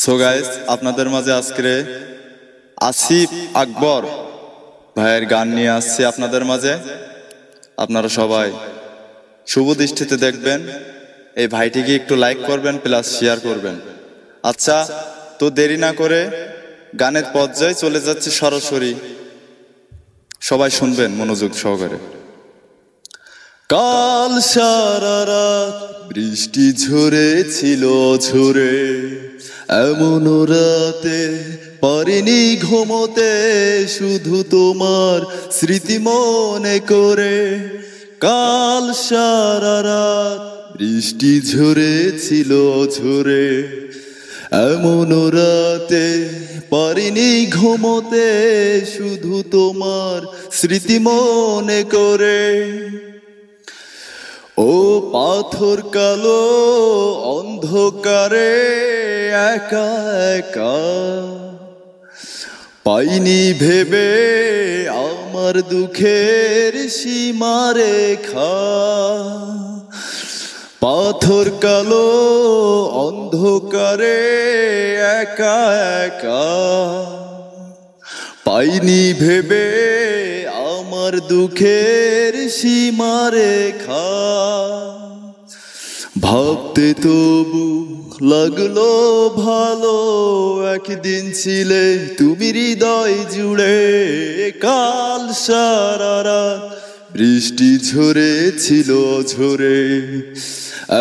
So guys, আপনাদের মাঝে আজকে আসিফ আকবর ভাইয়ের গান নিয়ে আসছে আপনাদের মাঝে। আপনারা সবাই শুভ দৃষ্টিতে দেখবেন, এই ভাইটিকে একটু লাইক করবেন প্লাস শেয়ার করবেন। আচ্ছা, তো দেরি না করে গানের পর্যায়ে চলে যাচ্ছে সরাসরি, সবাই শুনবেন মনোযোগ সহকারে। কাল সারা রাত বৃষ্টি ঝরেছিল ঝরে, এমন রাতে পারিনি ঘুমোতে, শুধু তোমার স্মৃতি মনে করে। কাল সারা রাত বৃষ্টি ঝরেছিল ঝরে, এমন রাতে পারিনি ঘুমোতে, শুধু তোমার স্মৃতি মনে করে। ও পাথর কালো অন্ধকারে একা একা, পাইনি ভেবে আমার দুঃখের সীমারেখা। পাথর কালো অন্ধকারে একা একা, পাইনি ভেবে আমার দুঃখের সীমারেখা। ভাবতে তবু লাগলো ভালো, একদিন ছিলে তুমি হৃদয় জুড়ে। কাল সারা রাত বৃষ্টি ঝরেছিল ঝরে,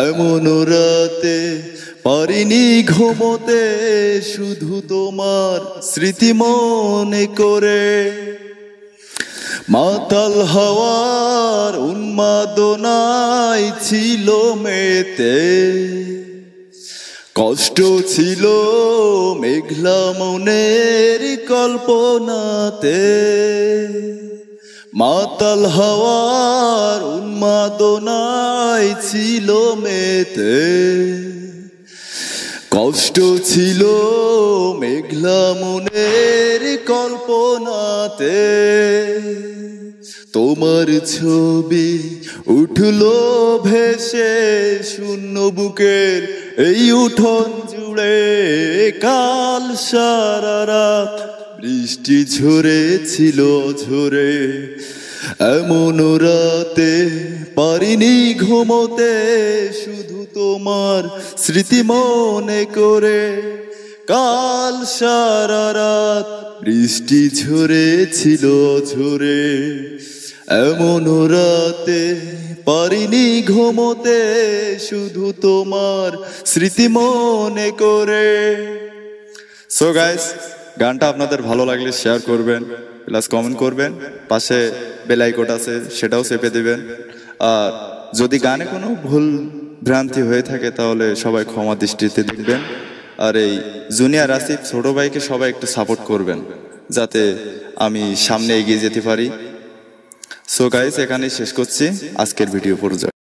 এমন রাতে পারিনি ঘুমোতে, শুধু তোমার স্মৃতি মনে করে। মাতাল হাওয়ার উন্মাদনায় ছিল মেতে, কষ্ট ছিল মেঘলা মনের কল্পনাতে। মাতাল হাওয়ার উন্মাদনায় ছিল মেতে, কষ্ট ছিল মেঘলা মনের কল্পনাতে। তোমার ছবি উঠলো ভেসে শূন্য বুকের এই উঠোন জুড়ে। কাল সারা রাত বৃষ্টি ঝরেছিল ঝরে, এমন রাতে পারিনি ঘুমোতে, শুধু তোমার স্মৃতি মনে করে। কাল সারা রাত বৃষ্টি ঝরেছিল ঝরে, এমন রাতে পারিনি ঘুমোতে, শুধু তোমার স্মৃতি মনে করে। সো গাইস, গানটা আপনাদের ভালো লাগলে শেয়ার করবেন প্লাস কমেন্ট করবেন, পাশে বেল আইকন আছে সেটাও চেপে দিবেন। আর যদি গানে কোনো ভুল ভ্রান্তি হয়ে থাকে তাহলে সবাই ক্ষমা দৃষ্টিতে দেখবেন। আর এই জুনিয়র আসিফ ছোট ভাইকে সবাই একটু সাপোর্ট করবেন যাতে আমি সামনে এগিয়ে যেতে পারি। সো গাইস, এখানেই শেষ করছি আজকের ভিডিও পর্যায়ে।